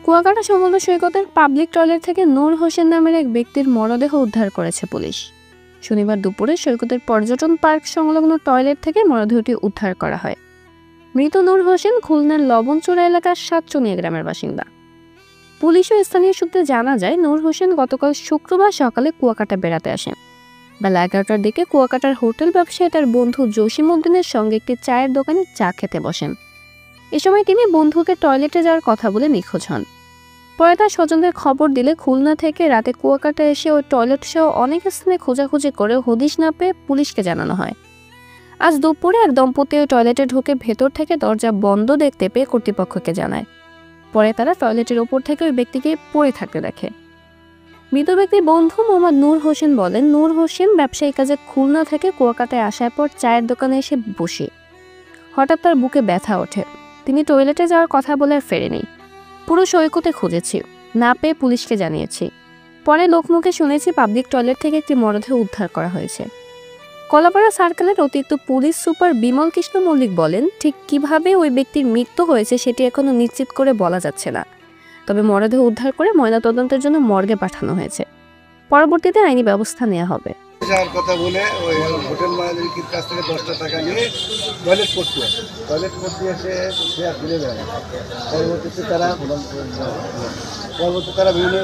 কুয়াকাটা সমুদ্র সৈকতের public toilet থেকে নূর হোসেন নামের এক ব্যক্তির মরদেহ উদ্ধার করেছে পুলিশ। শনিবার দুপুরে সৈকতের পর্যটন পার্ক সংলগ্ন টয়লেট থেকে মরদেহটি উদ্ধার করা হয়। মৃত নূর হোসেন খুলনার লবণচূড়া এলাকার সাতচুনিয়া গ্রামের বাসিন্দা। পুলিশ ও স্থানীয় সূত্রে জানা যায়, নূর হোসেন গতকাল শুক্রবার সকালে কুয়াকাটা বেড়াতে আসেন। বেলা 11টার দিকে কুয়াকাটার হোটেল ব্যবসায়ী তার বন্ধু জসিম উদ্দিনের সঙ্গে একটি চায়ের দোকানে চা খেতে বসেন। এ সময় তিনি বন্ধুকে টয়লেটে যাওয়ার কথা বলে নিখোঁজ হন। পরে তার স্বজনদের খবর দিলে খুলনা থেকে রাতে কুয়াকাটা এসে ওই টয়লেট সহ অনেক স্থানে খোঁজাখুঁজি করে হদিশ না পেয়ে পুলিশকে জানানো হয়। আজ দুপুরে এক দম্পতি ওই টয়লেটে ঢুকে ভেতর থেকে দরজা বন্ধ দেখতে পেয়ে কর্তৃপক্ষকে জানায়। পরে তারা টয়লেটের ওপর থেকে ওই ব্যক্তিকে পড়ে থাকতে দেখে। মৃত ব্যক্তির বন্ধু মোহাম্মদ নূর হোসেন বলেন, নূর হোসেন ব্যবসায়ী কাজে খুলনা থেকে কুয়াকাটায় আসার পর চায়ের দোকানে এসে বসে হঠাৎ তার বুকে ব্যথা ওঠে। তিনি টয়লেটে যাওয়ার কথা বলে আর ফেরেনি। পুরো সৈকতে খুঁজেছি, না পেয়ে পুলিশকে জানিয়েছি। পরে লোকমুখে শুনেছি পাবলিক টয়লেট থেকে একটি মরদেহ উদ্ধার করা হয়েছে। কলাপাড়া সার্কেলের অতিরিক্ত পুলিশ সুপার বিমল কৃষ্ণ মল্লিক বলেন, ঠিক কিভাবে ওই ব্যক্তির মৃত্যু হয়েছে সেটি এখনো নিশ্চিত করে বলা যাচ্ছে না। তবে মরদেহ উদ্ধার করে ময়নাতদন্তের জন্য মর্গে পাঠানো হয়েছে। পরবর্তীতে আইনি ব্যবস্থা নেওয়া হবে। যাওয়ার কথা বলে ওই হোটেল মালিকের কাছ থেকে 10টা টাকা নিয়ে টয়লেট করতে এসে সে আর ফিরে যায়। পরবর্তীতে তারা বিভিন্ন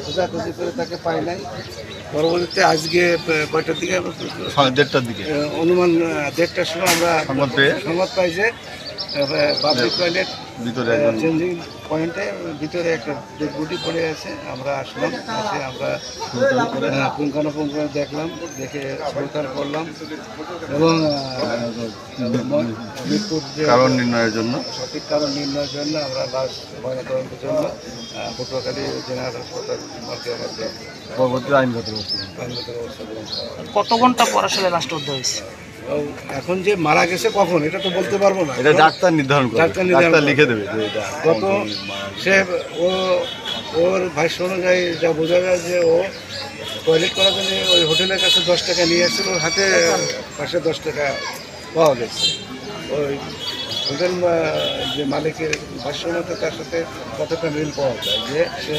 খোঁজাখুঁজি করে তাকে পায় নাই। পরবর্তীতে আজকে কয়টার দিকে, 1:30টার দিকে অনুমান 1:30টার সময় আমরা সংবাদ পাই যে পাবলিক টয়লেট ভিতরে চেঞ্জিং পয়েন্টে ভিতরে একটা ডেড বডি পড়ে আছে। আমরা আসলাম, এসে আমরা পুঙ্খানুপুঙ্খ দেখলাম, দেখে সরকার করলাম এবং মৃত্যুর কারণ নির্ণয়ের জন্য সঠিক কারণ নির্ণয়ের জন্য আমরা লাশ ময়নাতদন্তের জন্য পটুয়াখালী জেনারেল হাসপাতাল পরবর্তী আইনগত ব্যবস্থা। কত ঘন্টা পর আসলে লাস্ট উদ্ধার হয়েছে? এখন যে মারা গেছে কখন এটা তো বলতে পারবো না, এটা ডাক্তার নির্ধারণ করে, ডাক্তার লিখে দেবে যে এটা কত। সে ওর ভাষ্য অনুযায়ী যা বোঝা যায় যে ও টয়লেট করার জন্য ওই হোটেলের কাছে 10 টাকা নিয়ে এসেছিল, ওর হাতে পাশে 10 টাকা পাওয়া গেছে। ওই হোটেল যে মালিকের ভাষ্য মতো তার সাথে কতটা মিল পাওয়া যায় যে সে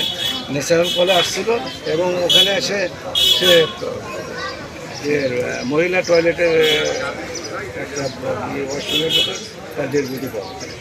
ন্যাচারাল কলে আসছিল এবং ওখানে এসে সে মহিলা টয়লেটের একটা ওয়াশরুমের মতো তার ডেড বডি পাওয়া যায়।